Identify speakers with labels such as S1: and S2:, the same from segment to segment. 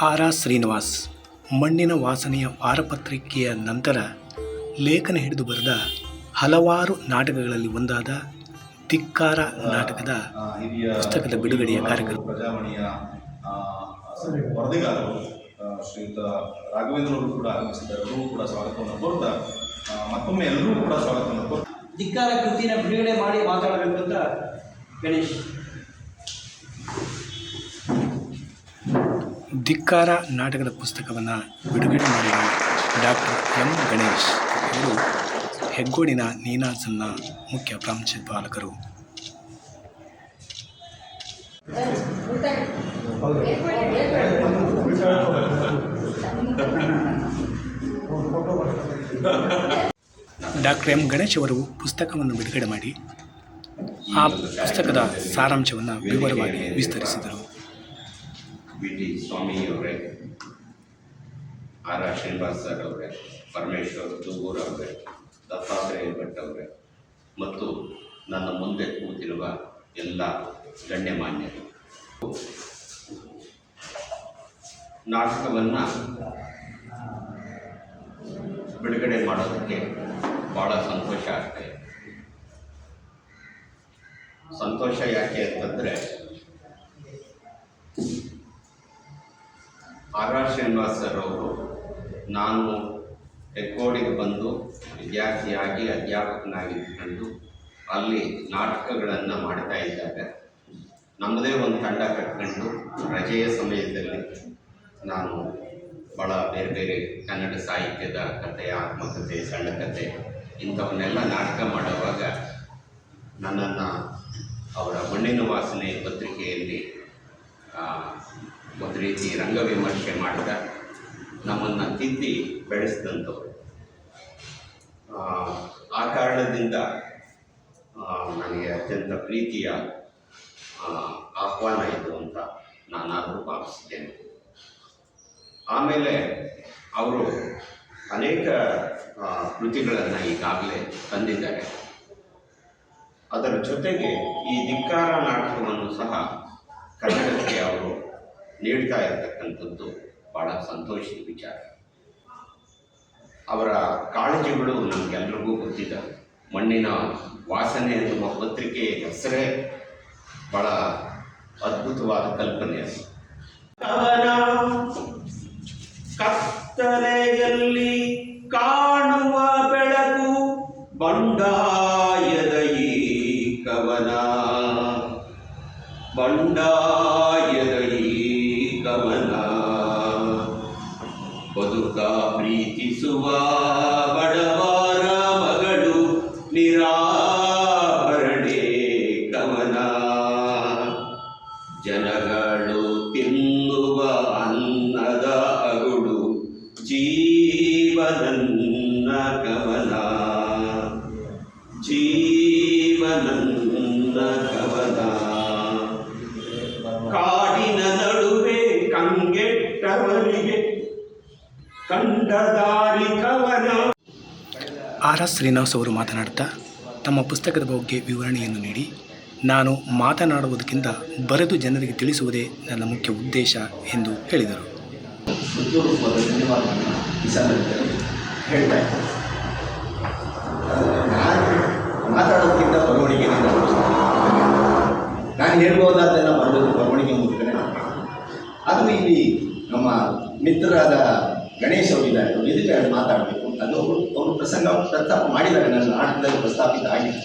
S1: R Srinivas ಮಣ್ಣಿನ ವಾಸನೆಯ ವಾರಪತ್ರಿಕೆಯ ನಂತರ ಲೇಖನ ಹಿಡಿದು ಬರೆದ ಹಲವಾರು ನಾಟಕಗಳಲ್ಲಿ ಒಂದಾದ ಧಿಕ್ಕಾರ ನಾಟಕದ ಪುಸ್ತಕದ ಬಿಡುಗಡೆಯ ಕಾರ್ಯಕ್ರಮ.
S2: ಪ್ರಜಾವಾಣಿಯ ವರದಿಗಾರರು ಶ್ರೀಯುತ ರಾಘವೇಂದ್ರವರು ಕೂಡ ಆಗಮಿಸಿದ್ದಾರೆ. ಎಲ್ಲರೂ ಕೂಡ ಸ್ವಾಗತವನ್ನು ಕೋರ್ತಾ ಮತ್ತೊಮ್ಮೆ ಎಲ್ಲರೂ ಕೂಡ ಸ್ವಾಗತವನ್ನು ಕೋರ್ತಾ
S3: ಧಿಕ್ಕಾರ ಕೃತಿನ ಬಿಡುಗಡೆ ಮಾಡಿ ಮಾತಾಡಬೇಕು ಅಂತ ಗಣೇಶ್.
S1: ಧಿಕ್ಕಾರ ನಾಟಕದ ಪುಸ್ತಕವನ್ನು ಬಿಡುಗಡೆ ಮಾಡಿದ ಡಾಕ್ಟರ್ ಎಂ ಗಣೇಶ್ ಇವರು ಹೆಗ್ಗೋಡಿನ ನೀನಾಸನ್ನ ಮುಖ್ಯ ಪ್ರಾಂಶುಪಾಲಕರು. ಡಾಕ್ಟರ್ ಎಂ ಗಣೇಶ್ ಅವರು ಪುಸ್ತಕವನ್ನು ಬಿಡುಗಡೆ ಮಾಡಿ ಆ ಪುಸ್ತಕದ ಸಾರಾಂಶವನ್ನು ವಿವರವಾಗಿ ವಿಸ್ತರಿಸಿದರು.
S4: ವಿ.ಟಿ. ಸ್ವಾಮಿಯವರೇ, ಆರ್ ಶ್ರೀನಿವಾಸ್ ಸರ್ ಅವರೇ, ಪರಮೇಶ್ವರ್ ತೂಗೂರ್ ಅವರೇ, ದತ್ತಾತ್ರೇಯ ಭಟ್ ಅವರೇ ಮತ್ತು ನನ್ನ ಮುಂದೆ ಕೂತಿರುವ ಎಲ್ಲ ಗಣ್ಯಮಾನ್ಯರು, ನಾಟಕವನ್ನು ಬಿಡುಗಡೆ ಮಾಡೋದಕ್ಕೆ ಭಾಳ ಸಂತೋಷ ಆಗ್ತಾಯಿದೆ. ಸಂತೋಷ ಯಾಕೆ ಅಂತಂದರೆ, ಆರ್ ಶ್ರೀನಿವಾಸ್ ಸರ್ ಅವರು ನಾನು ಹೆಗ್ಗೋಡಿಗೆ ಬಂದು ವಿದ್ಯಾರ್ಥಿಯಾಗಿ ಅಧ್ಯಾಪಕನಾಗಿದ್ದುಕೊಂಡು ಅಲ್ಲಿ ನಾಟಕಗಳನ್ನು ಮಾಡ್ತಾ ಇದ್ದಾಗ ನಮ್ಮದೇ ಒಂದು ತಂಡ ಕಟ್ಕೊಂಡು ರಜೆಯ ಸಮಯದಲ್ಲಿ ನಾನು ಭಾಳ ಬೇರೆ ಬೇರೆ ಕನ್ನಡ ಸಾಹಿತ್ಯದ ಕಥೆ, ಆತ್ಮಕಥೆ, ಸಣ್ಣ ಕಥೆ ಇಂಥವನ್ನೆಲ್ಲ ನಾಟಕ ಮಾಡುವಾಗ ನನ್ನನ್ನು ಅವರ ಮಣ್ಣಿನ ವಾಸನೆ ಪತ್ರಿಕೆಯಲ್ಲಿ ಒಂದು ರೀತಿ ರಂಗವಿಮರ್ಶೆ ಮಾಡಿದ ನಮ್ಮನ್ನು ತಿದ್ದಿ ಬೆಳೆಸಿದಂಥವ್ರು. ಆ ಕಾರಣದಿಂದ ನನಗೆ ಅತ್ಯಂತ ಪ್ರೀತಿಯ ಆಹ್ವಾನ ಇದು ಅಂತ ನಾನಾದರೂ ಭಾವಿಸಿದ್ದೇನೆ. ಆಮೇಲೆ ಅವರು ಅನೇಕ ಕೃತಿಗಳನ್ನು ಈಗಾಗಲೇ ತಂದಿದ್ದಾರೆ. ಅದರ ಜೊತೆಗೆ ಈ ಧಿಕ್ಕಾರ ನಾಟಕವನ್ನು ಸಹ ಕನ್ನಡಕ್ಕೆ ಅವರು ನೀಡ್ತಾ ಇರತಕ್ಕಂಥದ್ದು ಭಾಳ ಸಂತೋಷದ ವಿಚಾರ. ಅವರ ಕಾಳಜಿಗಳು ನಮಗೆಲ್ಲರಿಗೂ ಗೊತ್ತಿದೆ. ಮಣ್ಣಿನ ವಾಸನೆ ಎನ್ನುವ ಪತ್ರಿಕೆ ಹೆಸರೇ ಭಾಳ ಅದ್ಭುತವಾದ ಕಲ್ಪನೆ.
S5: ಕವನ ಕತ್ತಲೆಯಲ್ಲಿ ಕಾಣುವ ಬೆಳಕು, ಬಂಡಾಯದ ಈ ಕವನ, ಬಂಡಾಯದ ಈ ಕವನ, ಬದುಕ ಪ್ರೀತಿಸುವ ಬಡವರ ಮಗಳು ನಿರಾಭರಣೆ ಕವನ, ಜನಗಳು ತಿನ್ನುವ ಅನ್ನದ ಅಗುಳು ಜೀವನನ್ನ ಕವನ, ಜೀವನನ್ನ ಕವನ, ಕಾಡಿನ ನಡುವೆ ಕಂಗೆಟ್ಟವರಿಗೆ ಕಂಡದಾರಿ ಕವನ.
S1: ಆರ್ ಶ್ರೀನಿವಾಸ್ ಅವರು ಮಾತನಾಡುತ್ತಾ ತಮ್ಮ ಪುಸ್ತಕದ ಬಗ್ಗೆ ವಿವರಣೆಯನ್ನು ನೀಡಿ, ನಾನು ಮಾತನಾಡುವುದಕ್ಕಿಂತ ಬರೆದು ಜನರಿಗೆ ತಿಳಿಸುವುದೇ ನನ್ನ ಮುಖ್ಯ ಉದ್ದೇಶ ಎಂದು ಹೇಳಿದರು.
S6: ಹೇಳ್ತಾ ಇದ್ದಾರೆ, ನಾನು ಮಾತಾಡೋದಕ್ಕಿಂತ ಬರವಣಿಗೆ, ನಾನು ಹೇಳ್ಬೋದಾದ್ದೆಲ್ಲ ಬರಬೇಕು ಬರವಣಿಗೆ ಮೂಲಕನೇ. ಅದು ಇಲ್ಲಿ ನಮ್ಮ ಮಿತ್ರರಾದ ಗಣೇಶ್ ಅವರಿದ್ದಾರೆ, ಅವರು ಇದಕ್ಕೆ ಮಾತಾಡಬೇಕು ಅದು ಅವರು ಪ್ರಸಂಗ ಪ್ರಸ್ತಾಪ ಮಾಡಿದ್ದಾರೆ, ನನ್ನ ನಾಟಕದಲ್ಲಿ ಪ್ರಸ್ತಾಪಿತ ಆಗಿದೆ.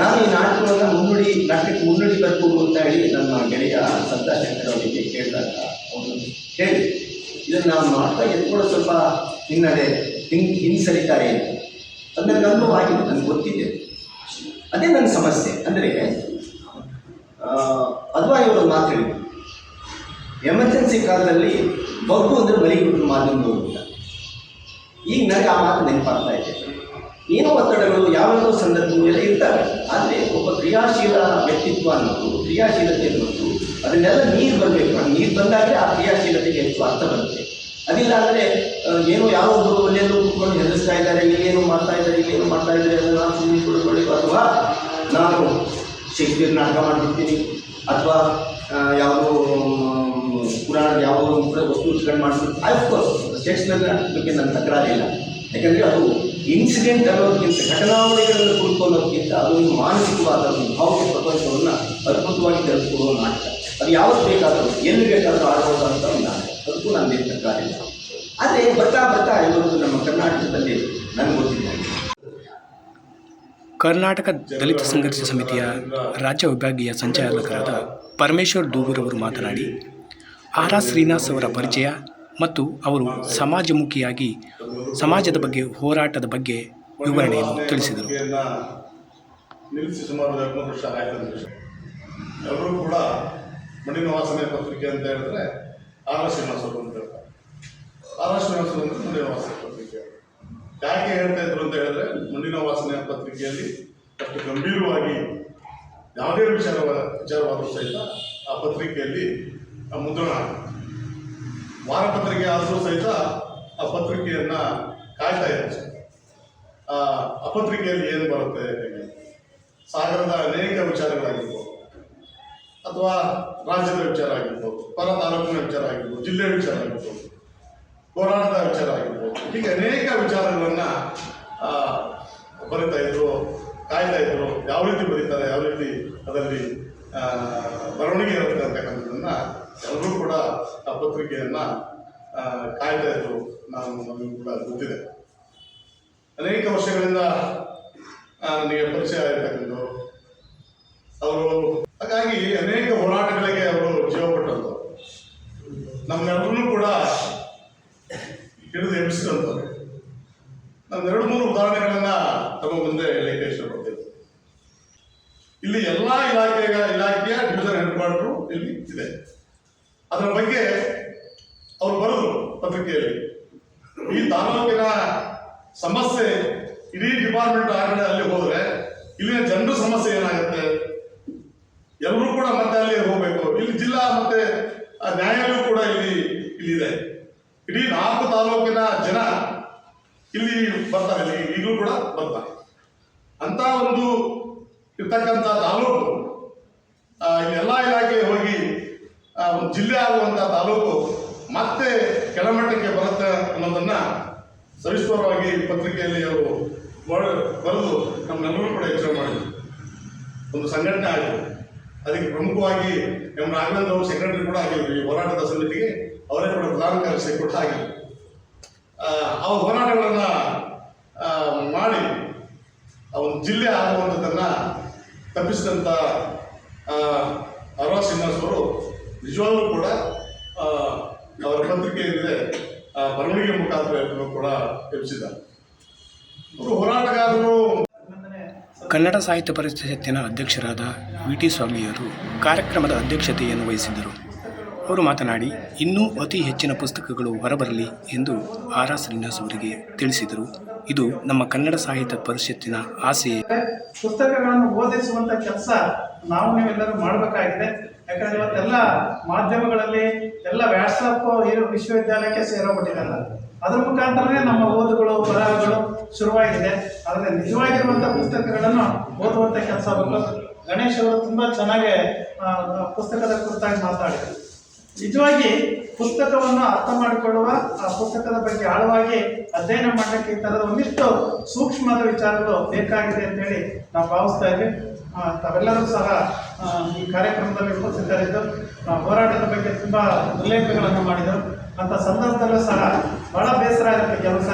S6: ನಾನು ಈ ನಾಟಕಕ್ಕೆ ಮುನ್ನುಡಿ ಬರ್ಬೋದು ಅಂತ ಹೇಳಿ ನನ್ನ ಗೆಳೆಯ ಸಂತಾಶಂಕರ್ ಅವರಿಗೆ ಕೇಳಿದಾಗ ಅವರು ಹೇಳಿ, ಇದನ್ನು ನಾವು ನಾಟಕ ಎತ್ಕೊಳ್ಳೋ ಸ್ವಲ್ಪ ಹಿಂಸರಿತಾರೆ ಅಂತ. ಅದು ನನಗೆ ಅನುಭವ ಆಗಿದೆ, ನನಗೆ ಗೊತ್ತಿದೆ. ಅದೇ ನನ್ನ ಸಮಸ್ಯೆ. ಅಂದರೆ ಅದ್ವಾಯಿಯವರು ಮಾತು ಹೇಳಿದ್ರು, ಎಮರ್ಜೆನ್ಸಿ ಕಾಲದಲ್ಲಿ ಬಗ್ಗು ಅಂದರೆ ಮಲಿಗುಟ್ಟು ಮಾಧ್ಯಮದವರು ಅಂತ. ಈಗ ನನಗೆ ಆ ಮಾತು ನೆನಪಾಗ್ತಾ ಇದೆ. ಏನೋ ಒತ್ತಡಗಳು ಯಾವ್ಯಾವ ಸಂದರ್ಭಗಳು ಎಲ್ಲ ಇರ್ತವೆ, ಆದರೆ ಒಬ್ಬ ಕ್ರಿಯಾಶೀಲ ವ್ಯಕ್ತಿತ್ವ ಅನ್ನೋದು, ಕ್ರಿಯಾಶೀಲತೆ ಅನ್ನೋದು ಅದನ್ನೆಲ್ಲ ನೀರು ಬರಬೇಕು. ನೀರು ಬಂದಾಗಲೇ ಆ ಕ್ರಿಯಾಶೀಲತೆಗೆ ಹೆಚ್ಚು ಅರ್ಥ ಬರುತ್ತೆ. ಅದಿಲ್ಲ ಅಂದರೆ ಏನೋ ಯಾವ ಒಬ್ಬರು ಎಲ್ಲೆಲ್ಲೂ ಕೂತ್ಕೊಂಡು ಹೆದರಿಸ್ತಾ ಇದ್ದಾರೆ, ಇಲ್ಲೇನು ಮಾಡ್ತಾ ಇದ್ದಾರೆ, ಇಲ್ಲೇನು ಮಾಡ್ತಾ ಇದ್ದಾರೆ, ಅದನ್ನು ನಾನು ಸುಮ್ಮನೆ ಕೊಡಬೇಡಿ, ಅಥವಾ ನಾನು ಶೇಕ್ಸ್ಪಿಯರ್ ನಾಟಕ ಮಾಡಿಬಿಡ್ತೀನಿ, ಅಥವಾ ಯಾವುದೋ ಪುರಾಣದ ಯಾವುದೋ ಒಂದು ವಸ್ತು ಇಟ್ಕೊಂಡು ಮಾಡ್ತಾರೆ ಅಫ್ಕೋರ್ಸ್ ಟೆಕ್ಸ್ಟ್ನ ಬಗ್ಗೆ ನನ್ನ ತಕರಾರಿಲ್ಲ. ಯಾಕಂದರೆ ಅದು ಇನ್ಸಿಡೆಂಟ್ ಅನ್ನೋದಕ್ಕಿಂತ ಘಟನಾವಳಿಗಳನ್ನು ಕುರಿತು ಅನ್ನೋದಕ್ಕಿಂತ ಅದು ಒಂದು ಮಾನಸಿಕವಾದ ಒಂದು ಭಾವಕ ಪ್ರಪಂಚವನ್ನು ಅದ್ಭುತವಾಗಿ ತಿಳಿಸ್ಕೊಡುವ ನಾಟಕ. ಅದು ಯಾವತ್ತು ಬೇಕಾದರೂ ಎಲ್ಲಿ ಬೇಕಾದರೂ ಆಡಬಹುದಂತ ಒಂದು ನಾಟಕ, ಅದಕ್ಕೂ ನನ್ನದೇನು ತಕರಾರಿಲ್ಲ. ಆದರೆ ಬರ್ತಾ ಬರ್ತಾ ಇವತ್ತು ನಮ್ಮ ಕರ್ನಾಟಕದಲ್ಲಿ ನನಗೆ ಗೊತ್ತಿದೆ
S1: ಕರ್ನಾಟಕ ದಲಿತ ಸಂಘರ್ಷ ಸಮಿತಿಯ ರಾಜ್ಯ ವಿಭಾಗೀಯ ಸಂಚಾಲಕರಾದ ಪರಮೇಶ್ವರ್ ದೂಗೂರವರು ಮಾತನಾಡಿ ಆರ್ ಶ್ರೀನಿವಾಸ್ ಅವರ ಪರಿಚಯ ಮತ್ತು ಅವರು ಸಮಾಜಮುಖಿಯಾಗಿ ಸಮಾಜದ ಬಗ್ಗೆ ಹೋರಾಟದ ಬಗ್ಗೆ ವಿವರಣೆಯನ್ನು ತಿಳಿಸಿದರು.
S2: ನಿಲ್ಲಿಸಿ ಸುಮಾರು 13 ವರ್ಷ ಆಯ್ತು. ಎಲ್ಲರೂ ಕೂಡ ಮಣ್ಣಿನ ವಾಸನೆ ಪತ್ರಿಕೆ ಅಂತ ಹೇಳಿದ್ರೆ ಆರ್ ಶ್ರೀನಿವಾಸ್ ಅವರು ಅಂತ ಹೇಳ್ತಾರೆ. ಆರ್ ಶ್ರೀನಿವಾಸ್ ಅವರು ಅಂದರೆ ಮಣ್ಣಿನ ವಾಸನೆ ಪತ್ರಿಕೆ ಯಾಕೆ ಹೇಳ್ತಾ ಇದ್ರು ಅಂತ ಹೇಳಿದ್ರೆ, ಮಣ್ಣಿನ ವಾಸನೆ ಪತ್ರಿಕೆಯಲ್ಲಿ ಅಷ್ಟು ಗಂಭೀರವಾಗಿ ಯಾವುದೇ ವಿಚಾರವಾದರೂ ಸಹಿತ ಆ ಪತ್ರಿಕೆಯಲ್ಲಿ ಮುದ್ರಣ ವಾರಪತ್ರಿಕೆ ಆದರೂ ಸಹಿತ ಆ ಪತ್ರಿಕೆಯನ್ನು ಕಾಯ್ತಾ ಇದ್ದಾರೆ. ಆ ಪತ್ರಿಕೆಯಲ್ಲಿ ಏನು ಬರುತ್ತೆ, ಸಾಗರದ ಅನೇಕ ವಿಚಾರಗಳಾಗಿರ್ಬೋದು, ಅಥವಾ ರಾಜ್ಯದ ವಿಚಾರ ಆಗಿರ್ಬೋದು, ಪರ ತಾಲೂಕಿನ ವಿಚಾರ ಆಗಿರ್ಬೋದು, ಜಿಲ್ಲೆಯ ವಿಚಾರ ಆಗಿರ್ಬೋದು, ಹೋರಾಟದ ವಿಚಾರ ಆಗಿರ್ಬೋದು, ಹೀಗೆ ಅನೇಕ ವಿಚಾರಗಳನ್ನು ಬರಿತಾ ಇದ್ರು, ಕಾಯ್ತಾ ಇದ್ರು. ಯಾವ ರೀತಿ ಬರೀತಾರೆ, ಯಾವ ರೀತಿ ಅದರಲ್ಲಿ ಬರವಣಿಗೆ ಇರುತ್ತೆ ಅಂತಕ್ಕಂಥದ್ದನ್ನು ಎಲ್ಲರೂ ಕೂಡ ಆ ಪತ್ರಿಕೆಯನ್ನು ಕಾಯ್ತಾ ಇದ್ರು. ನಮಗೂ ಕೂಡ ಗೊತ್ತಿದೆ. ಅನೇಕ ವರ್ಷಗಳಿಂದ ನನಗೆ ಪರಿಚಯ ಆಗಿರ್ತಕ್ಕಂಥದ್ದು ಅವರು. ಹಾಗಾಗಿ ಅನೇಕ ಹೋರಾಟಗಳಿಗೆ ಅವರು ಜೀವ ಕೊಟ್ಟಂಥವ್ರು, ನಮ್ಮೆಲ್ಲರೂ ಕೂಡ ಹಿಡಿದು ಎಬ್ಬಿಸಿದಂಥವ್ರು. ನಾನು 2-3 ಉದಾಹರಣೆಗಳನ್ನು ತಮ್ಮ ಮುಂದೆ ಹೇಳಲಿಕ್ಕೆ ಇಷ್ಟಪಡ್ತೇನೆ. ಇಲ್ಲಿ ಎಲ್ಲ ಇಲಾಖೆಯ ಡಿವಿಷನ್ ಹೆಡ್ ಕ್ವಾರ್ಟರು ಇಲ್ಲಿ ಇದೆ. ಅದರ ಬಗ್ಗೆ ಅವರು ಬರೆದರು ಪತ್ರಿಕೆಯಲ್ಲಿ. ಈ ತಾಲೂಕಿನ ಸಮಸ್ಯೆ ಇಡೀ ಡಿಪಾರ್ಟ್ಮೆಂಟ್ ಆಗಡೆ ಅಲ್ಲಿ ಹೋದರೆ ಇಲ್ಲಿನ ಜನರ ಸಮಸ್ಯೆ ಏನಾಗುತ್ತೆ, ಎಲ್ಲರೂ ಕೂಡ ಮತ್ತೆ ಅಲ್ಲಿ ಹೋಗಬೇಕು. ಇಲ್ಲಿ ಜಿಲ್ಲಾ ಮತ್ತೆ ನ್ಯಾಯಾಲಯ ಕೂಡ ಇಲ್ಲಿದೆ. ಇಡೀ 4 ತಾಲೂಕಿನ ಜನ ಇಲ್ಲಿ ಬರ್ತಾರೆ, ಈಗಲೂ ಕೂಡ ಬರ್ತಾರೆ. ಅಂತ ಒಂದು ಇರ್ತಕ್ಕಂಥ ತಾಲೂಕು ಇಲ್ಲಿ ಎಲ್ಲ ಇಲಾಖೆ ಹೋಗಿ ಒಂದು ಜಿಲ್ಲೆ ಆಗುವಂಥ ತಾಲೂಕು ಮತ್ತೆ ಕೆಳಮಟ್ಟಕ್ಕೆ ಬರುತ್ತೆ ಅನ್ನೋದನ್ನು ಸವಿಸ್ತರವಾಗಿ ಪತ್ರಿಕೆಯಲ್ಲಿ ಅವರು ಬರೆದು ನಮ್ಮೆಲ್ಲರೂ ಕೂಡ ಎಚ್ಚರ ಮಾಡಿದ್ರು. ಒಂದು ಸಂಘಟನೆ ಆಯಿತು. ಅದಕ್ಕೆ ಪ್ರಮುಖವಾಗಿ ಎಂ ರಾಘವೇಂದ್ರ ಅವರು ಸೆಕ್ರೆಟರಿ ಕೂಡ ಆಗಿದ್ರು. ಈ ಹೋರಾಟದ ಸಮಿತಿಗೆ ಅವರೇ ಕೂಡ ಪ್ರಧಾನ ಕಾರ್ಯದರ್ಶಿ ಕೂಡ ಆಗಿದ್ರು. ಅವ್ರ ಹೋರಾಟಗಳನ್ನು ಮಾಡಿ ಒಂದು ಜಿಲ್ಲೆ ಆಗುವಂಥದ್ದನ್ನು ತಪ್ಪಿಸಿದಂಥ ಆರ್ ಶ್ರೀನಿವಾಸ್ ಅವರು ನಿಜವಾಗ್ಲೂ ಕೂಡ ಅವರ ಪತ್ರಿಕೆ ಏನಿದೆ ಬರವಣಿಗೆ ಮುಖಾಂತರ ಎಲ್ಲರೂ ಕೂಡ ಎಬ್ಬಿಸಿದ್ದಾರೆ. ಅವರು ಹೋರಾಟಗಾರರು.
S1: ಕನ್ನಡ ಸಾಹಿತ್ಯ ಪರಿಷತ್ತಿನ ಅಧ್ಯಕ್ಷರಾದ ವಿ.ಟಿ. ಸ್ವಾಮಿಯವರು ಕಾರ್ಯಕ್ರಮದ ಅಧ್ಯಕ್ಷತೆಯನ್ನು ವಹಿಸಿದ್ದರು. ಅವರು ಮಾತನಾಡಿ ಇನ್ನೂ ಅತಿ ಹೆಚ್ಚಿನ ಪುಸ್ತಕಗಳು ಹೊರಬರಲಿ ಎಂದು ಆರ್ ಶ್ರೀನಿವಾಸ್ ಅವರಿಗೆ ತಿಳಿಸಿದರು. ಇದು ನಮ್ಮ ಕನ್ನಡ ಸಾಹಿತ್ಯ ಪರಿಷತ್ತಿನ ಆಸೆಯೇ.
S7: ಪುಸ್ತಕಗಳನ್ನು ಓದಿಸುವಂಥ ಕೆಲಸ ನೀವೆಲ್ಲರೂ ಮಾಡಬೇಕಾಗಿದೆ. ಯಾಕಂದರೆ ಇವತ್ತೆಲ್ಲ ಮಾಧ್ಯಮಗಳಲ್ಲಿ ಎಲ್ಲ ವ್ಯಾಟ್ಸಪ್ ವಿಶ್ವವಿದ್ಯಾಲಯಕ್ಕೆ ಸೇರೋಗ್ಬಿಟ್ಟಿದೆಲ್ಲ. ಅದ್ರ ಮುಖಾಂತರನೇ ನಮ್ಮ ಓದುಗಳು ಬರಹಗಳು ಶುರುವಾಗಿದೆ. ಆದರೆ ನಿಜವಾಗಿರುವಂಥ ಪುಸ್ತಕಗಳನ್ನು ಓದುವಂಥ ಕೆಲಸ ಬೇಕು. ಗಣೇಶ್ ಅವರು ತುಂಬ ಚೆನ್ನಾಗಿ ಪುಸ್ತಕದ ಕುರಿತಾಗಿ ಮಾತಾಡಿದರು. ನಿಜವಾಗಿ ಪುಸ್ತಕವನ್ನು ಅರ್ಥ ಮಾಡಿಕೊಳ್ಳುವ, ಆ ಪುಸ್ತಕದ ಬಗ್ಗೆ ಆಳವಾಗಿ ಅಧ್ಯಯನ ಮಾಡಲಿಕ್ಕೆ ಈ ಥರದ ಒಂದಿಷ್ಟು ಸೂಕ್ಷ್ಮದ ವಿಚಾರಗಳು ಬೇಕಾಗಿದೆ ಅಂತೇಳಿ ನಾವು ಭಾವಿಸ್ತಾ ಇದ್ವಿ. ತಾವೆಲ್ಲರೂ ಸಹ ಈ ಕಾರ್ಯಕ್ರಮದಲ್ಲಿ ಉಪಸ್ಥಿತರಿದ್ದು ಹೋರಾಟದ ಬಗ್ಗೆ ತುಂಬ ಉಲ್ಲೇಖಗಳನ್ನು ಮಾಡಿದರು. ಅಂಥ ಸಂದರ್ಭದಲ್ಲೂ ಸಹ ಬಹಳ ಬೇಸರ ಆಗುತ್ತೆ. ಕೆಲಸ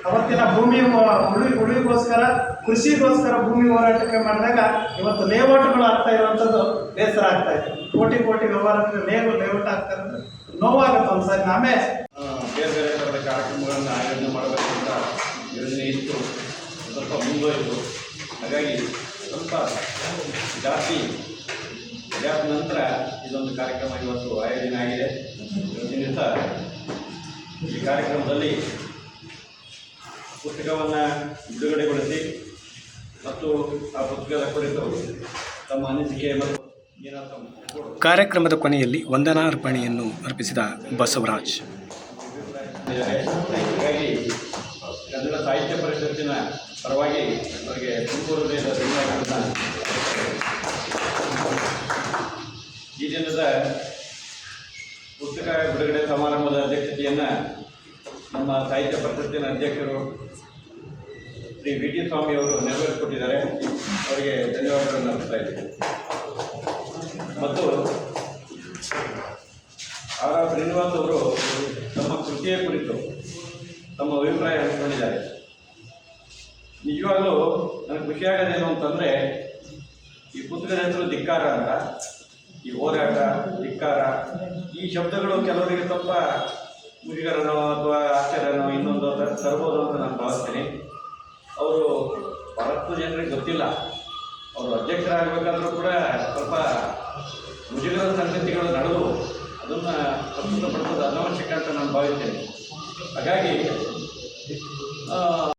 S7: ಅವತ್ತಿನ ಭೂಮಿ ಉಳಿಗೋಸ್ಕರ, ಕೃಷಿಗೋಸ್ಕರ ಭೂಮಿ ಹೋರಾಟಕ್ಕೆ ಮಾಡಿದಾಗ ಇವತ್ತು ಲೇಔಟ್ಗಳು ಆಗ್ತಾ ಇರುವಂಥದ್ದು ಬೇಸರ ಆಗ್ತಾ ಇತ್ತು. ಕೋಟಿ ವ್ಯವಹಾರಕ್ಕೆ ಲೇಔಟ್ ಆಗ್ತಾ ಇರೋದು ನೋವಾಗುತ್ತೆ. ಒಂದ್ಸರಿ ನಾವೇ
S2: ಬೇರೆ ಬೇರೆ ಥರದ ಕಾರ್ಯಕ್ರಮಗಳನ್ನು ಆಯೋಜನೆ ಮಾಡಬೇಕಂತ ಯೋಜನೆ ಇತ್ತು, ಸ್ವಲ್ಪ ಮುಂದುವರಿತು. ಹಾಗಾಗಿ ಸ್ವಲ್ಪ ಜಾಸ್ತಿ ಗ್ಯಾಪ್ ನಂತರ ಇದೊಂದು ಕಾರ್ಯಕ್ರಮ ಇವತ್ತು ಆಯೋಜನೆ ಆಗಿದೆ. ಇವತ್ತಿನ ದಿವಸ ಈ ಕಾರ್ಯಕ್ರಮದಲ್ಲಿ ಪುಸ್ತಕವನ್ನು ಬಿಡುಗಡೆಗೊಳಿಸಿ ಮತ್ತು ಆ ಪುಸ್ತಕದ ಕುರಿತು ತಮ್ಮ ಅನಿಸಿಕೆ ಮತ್ತು
S1: ಕಾರ್ಯಕ್ರಮದ ಕೊನೆಯಲ್ಲಿ ವಂದನಾರ್ಪಣೆಯನ್ನು ಅರ್ಪಿಸಿದ ಬಸವರಾಜ್.
S2: ಹೀಗಾಗಿ ಕನ್ನಡ ಸಾಹಿತ್ಯ ಪರಿಷತ್ತಿನ ಪರವಾಗಿ ಅವರಿಗೆ ತುಮಕೂರು ಧನ್ಯವಾದಗಳನ್ನು. ಈ ದಿನದ ಪುಸ್ತಕ
S8: ಕೃತಿಯನ್ನು ನಮ್ಮ ಸಾಹಿತ್ಯ ಪರಿಷತ್ತಿನ ಅಧ್ಯಕ್ಷರು ಶ್ರೀ ವಿ ಟಿ ಸ್ವಾಮಿ ಅವರು ನೆರವೇರಿಸಿಕೊಟ್ಟಿದ್ದಾರೆ. ಅವರಿಗೆ ಧನ್ಯವಾದಗಳನ್ನು ಅರ್ಪಿಸ್ತಾ ಇದ್ದೀನಿ. ಮತ್ತು ಆರ್ ಆರ್ ಶ್ರೀನಿವಾಸ್ ಅವರು ತಮ್ಮ ಕೃತಿಯ ಕುರಿತು ತಮ್ಮ ಅಭಿಪ್ರಾಯ ಹಂಚಿಕೊಂಡಿದ್ದಾರೆ. ನಿಜವಾಗ್ಲೂ ನನಗೆ ಖುಷಿಯಾಗೋದೇನು ಅಂತಂದರೆ, ಈ ಪುಸ್ತಕದ ಹೆಸರು ಧಿಕ್ಕಾರ ಅಂತ. ಈ ಹೋರಾಟ, ಧಿಕ್ಕಾರ, ಈ ಶಬ್ದಗಳು ಕೆಲವರಿಗೆ ಸ್ವಲ್ಪ ಮುಜುಗರನೋ ಅಥವಾ ಆಶ್ಚರ್ಯನೋ ಇನ್ನೊಂದು ತರ್ಬೋದು ಅಂತ ನಾನು ಭಾವಿಸ್ತೀನಿ. ಅವರು ಬಹಳಷ್ಟು ಜನರಿಗೆ ಗೊತ್ತಿಲ್ಲ. ಅವರು ಅಧ್ಯಕ್ಷರಾಗಬೇಕಾದ್ರೂ ಕೂಡ ಸ್ವಲ್ಪ ಮುಜುಗರದ ಸಂಗತಿಗಳು ನಡೆದು ಅದನ್ನು ಪ್ರಸ್ತುತಪಡಿಸೋದು ಅನವಶ್ಯಕ ಅಂತ ನಾನು ಭಾವಿಸ್ತೇನೆ. ಹಾಗಾಗಿ